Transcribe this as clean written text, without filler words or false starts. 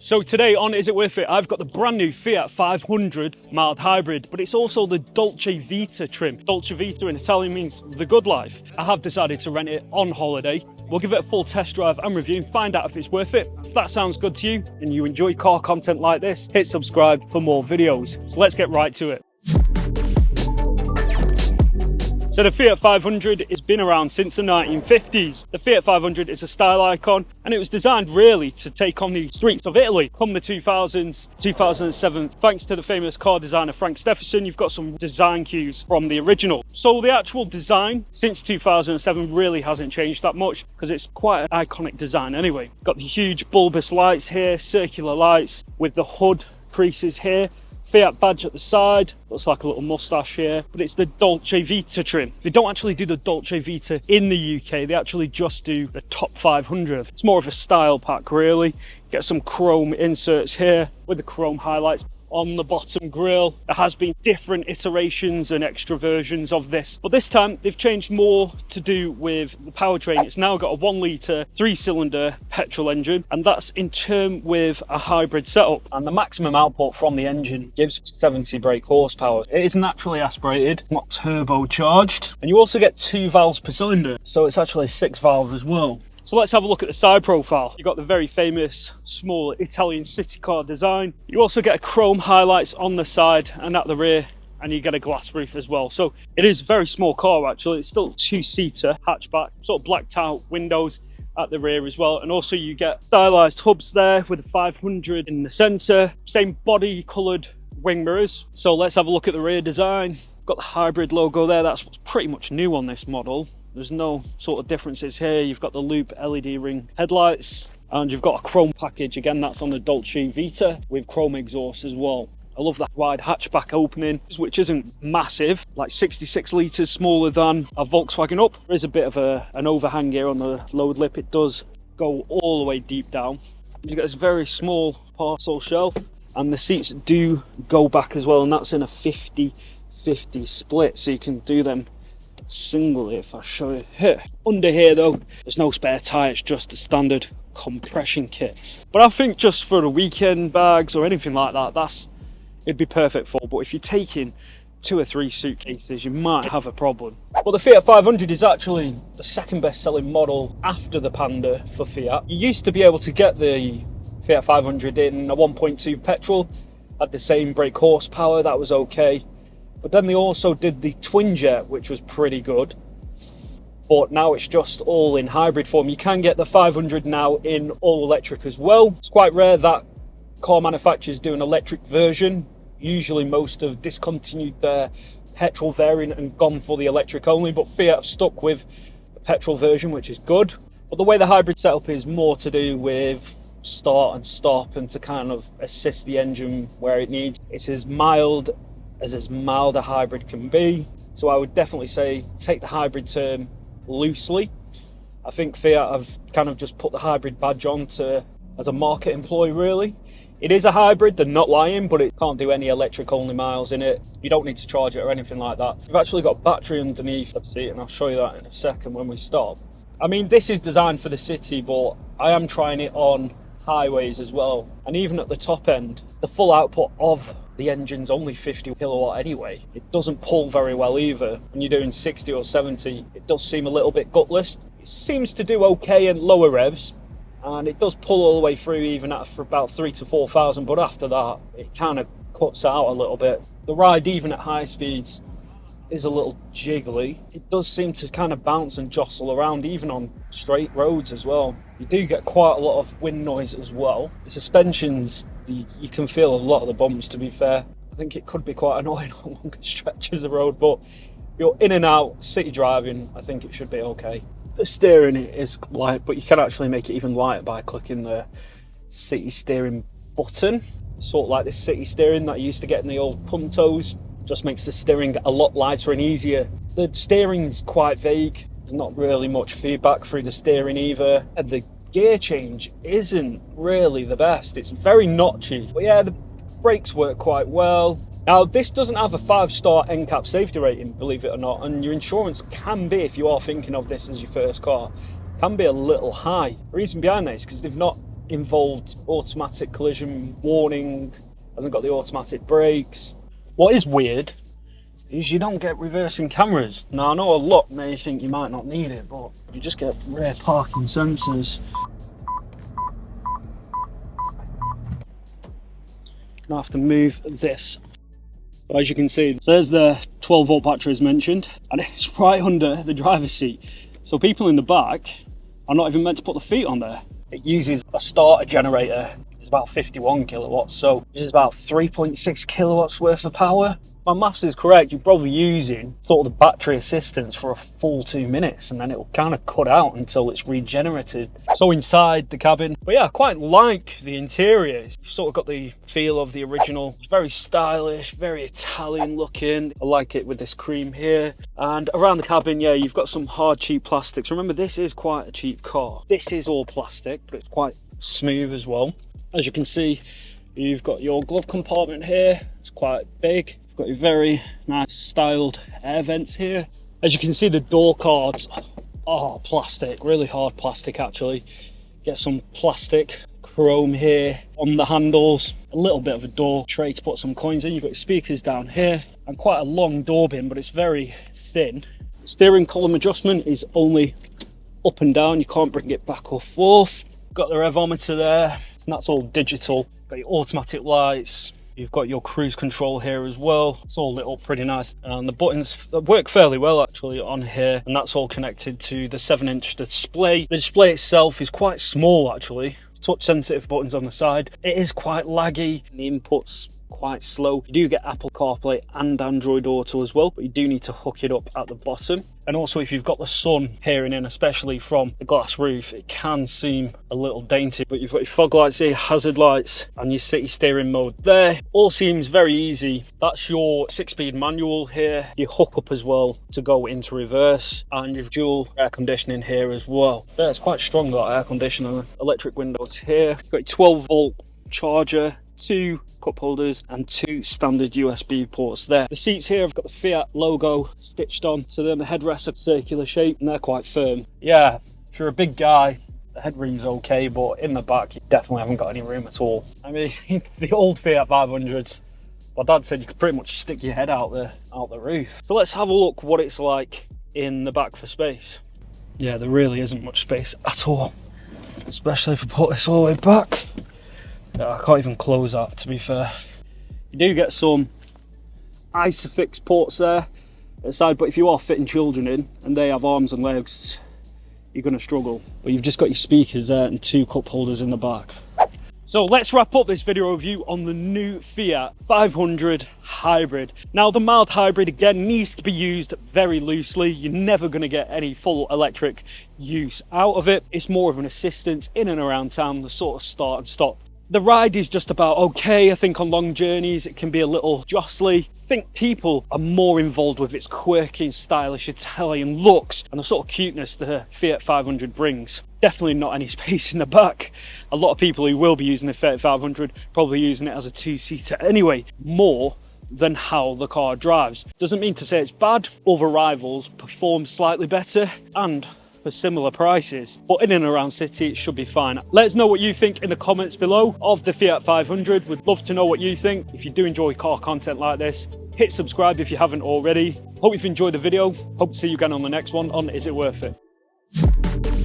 So today on Is It Worth It, I've got the brand new Fiat 500 mild hybrid, but it's also the Dolce Vita trim. Dolce Vita in Italian means the good life. I have decided to rent it on holiday. We'll give it a full test drive and review and find out if it's worth it. If that sounds good to you and you enjoy car content like this, hit subscribe for more videos. So let's get right to it. So the Fiat 500 has been around since the 1950s. The Fiat 500 is a style icon and it was designed really to take on the streets of Italy. Come the 2000s, 2007, thanks to the famous car designer Frank Stephenson, you've got some design cues from the original. So the actual design since 2007 really hasn't changed that much because it's quite an iconic design anyway. Got the huge bulbous lights here, circular lights with the hood creases here. Fiat badge at the side, looks like a little moustache here, but it's the Dolce Vita trim. They don't actually do the Dolce Vita in the UK, they actually just do the top 500. It's more of a style pack really. Get some chrome inserts here with the chrome highlights on the bottom grille. There has been different iterations and extra versions of this, but this time they've changed more to do with the powertrain. It's now got a 1 litre 3-cylinder petrol engine, and that's in turn with a hybrid setup, and the maximum output from the engine gives 70 brake horsepower. It is naturally aspirated, not turbocharged, and you also get 2 valves per cylinder, so it's actually 6 valve as well. So let's have a look at the side profile. You've got the very famous small Italian city car design. You also get a chrome highlights on the side and at the rear, and you get a glass roof as well. So it is a very small car actually. It's still 2-seater hatchback, sort of blacked out windows at the rear as well. And also you get stylized hubs there with a 500 in the center, same body colored wing mirrors. So let's have a look at the rear design. Got the hybrid logo there. That's what's pretty much new on this model. There's no sort of differences here. You've got the loop LED ring headlights and you've got a chrome package. Again, that's on the Dolce Vita with chrome exhaust as well. I love that wide hatchback opening, which isn't massive, like 66 litres smaller than a Volkswagen Up. There is a bit of an overhang here on the load lip. It does go all the way deep down. You've got this very small parcel shelf and the seats do go back as well, and that's in a 50-50 split, so you can do them singly if I show it here. Under here though, there's no spare tyre, it's just a standard compression kit. But I think just for the weekend bags or anything like that, it'd be perfect for. But if you're taking 2 or 3 suitcases, you might have a problem. Well, the Fiat 500 is actually the second best selling model after the Panda for Fiat. You used to be able to get the Fiat 500 in a 1.2 petrol, had the same brake horsepower, that was okay. But then they also did the twin jet, which was pretty good. But now it's just all in hybrid form. You can get the 500 now in all electric as well. It's quite rare that car manufacturers do an electric version. Usually most have discontinued their petrol variant and gone for the electric only, but Fiat have stuck with the petrol version, which is good. But the way the hybrid setup is more to do with start and stop and to kind of assist the engine where it needs. It's as mild a hybrid can be, so I would definitely say take the hybrid term loosely. I think Fiat have kind of just put the hybrid badge on as a market employee really. It is a hybrid, they're not lying, but it can't do any electric only miles in it. You don't need to charge it or anything like that. You've actually got a battery underneath the seat, and I'll show you that in a second when we stop. I mean, this is designed for the city, but I am trying it on highways as well, and even at the top end, the full output of the engine's only 50 kilowatt anyway. It doesn't pull very well either. When you're doing 60 or 70, it does seem a little bit gutless. It seems to do okay in lower revs, and it does pull all the way through even for about 3,000 to 4,000, but after that, it kind of cuts out a little bit. The ride, even at high speeds, is a little jiggly. It does seem to kind of bounce and jostle around, even on straight roads as well. You do get quite a lot of wind noise as well. The suspensions, you can feel a lot of the bumps, to be fair. I think it could be quite annoying on longer stretches of road, but if you're in and out city driving, I think it should be okay. The steering is light, but you can actually make it even lighter by clicking the city steering button. Sort of like the city steering that you used to get in the old Puntos. Just makes the steering a lot lighter and easier. The steering's quite vague. There's not really much feedback through the steering either. And the gear change isn't really the best. It's very notchy. But yeah, the brakes work quite well. Now, this doesn't have a 5-star NCAP safety rating, believe it or not, and your insurance can be, if you are thinking of this as your first car, can be a little high. The reason behind that is because they've not involved automatic collision warning, hasn't got the automatic brakes. What is weird is you don't get reversing cameras. Now I know a lot may think you might not need it, but you just get rear parking sensors. Gonna have to move this. But as you can see, there's the 12 volt battery as mentioned, and it's right under the driver's seat. So people in the back are not even meant to put the feet on there. It uses a starter generator. It's about 51 kilowatts, so this is about 3.6 kilowatts worth of power. My maths is correct, you're probably using sort of the battery assistance for a full 2 minutes, and then it will kind of cut out until it's regenerated. So inside the cabin, but yeah, I quite like the interior. You've sort of got the feel of the original. It's very stylish, very Italian looking. I like it with this cream here. And around the cabin, yeah, you've got some hard, cheap plastics. Remember, this is quite a cheap car. This is all plastic, but it's quite smooth as well. As you can see, you've got your glove compartment here. It's quite big. Got your very nice styled air vents here. As you can see, the door cards are plastic, really hard plastic actually. Get some plastic chrome here on the handles, a little bit of a door tray to put some coins in. You've got your speakers down here and quite a long door bin, but it's very thin. Steering column adjustment is only up and down, you can't bring it back or forth. Got the revometer there, and that's all digital. Got your automatic lights. You've got your cruise control here as well. It's all lit up pretty nice. And the buttons work fairly well actually on here. And that's all connected to the 7-inch display. The display itself is quite small actually. Touch sensitive buttons on the side. It is quite laggy. The input's quite slow. You do get Apple CarPlay and Android Auto as well, but you do need to hook it up at the bottom. And also if you've got the sun peering in, especially from the glass roof, it can seem a little dainty. But you've got your fog lights here, hazard lights, and your city steering mode there. All seems very easy. That's your 6-speed manual here. You hook up as well to go into reverse, and you've dual air conditioning here as well. Yeah, it's quite strong, that air conditioner. Electric windows here. You've got your 12 volt charger, 2 cup holders and 2 standard USB ports there. The seats here have got the Fiat logo stitched on to them. The headrests are circular shape and they're quite firm. Yeah, if you're a big guy, the headroom's okay, but in the back you definitely haven't got any room at all. I mean, the old Fiat 500s, my dad said you could pretty much stick your head out the roof. So let's have a look what it's like in the back for space. Yeah, there really isn't much space at all, especially if I put this all the way back. I can't even close that, to be fair. You do get some ISOFIX ports there at the side, but if you are fitting children in and they have arms and legs, you're going to struggle. But you've just got your speakers there and 2 cup holders in the back. So let's wrap up this video review on the new Fiat 500 hybrid. Now the mild hybrid again needs to be used very loosely. You're never going to get any full electric use out of it. It's more of an assistance in and around town, the sort of start and stop. The ride is just about okay. I think on long journeys it can be a little jostly. I think people are more involved with its quirky and stylish Italian looks and the sort of cuteness the Fiat 500 brings. Definitely not any space in the back. A lot of people who will be using the Fiat 500 probably using it as a 2-seater anyway, more than how the car drives. Doesn't mean to say it's bad. Other rivals perform slightly better and for similar prices, but in and around city it should be fine. Let us know what you think in the comments below of the Fiat 500. We'd love to know what you think. If you do enjoy car content like this, hit subscribe if you haven't already. Hope you've enjoyed the video. Hope to see you again on the next one on Is It Worth It?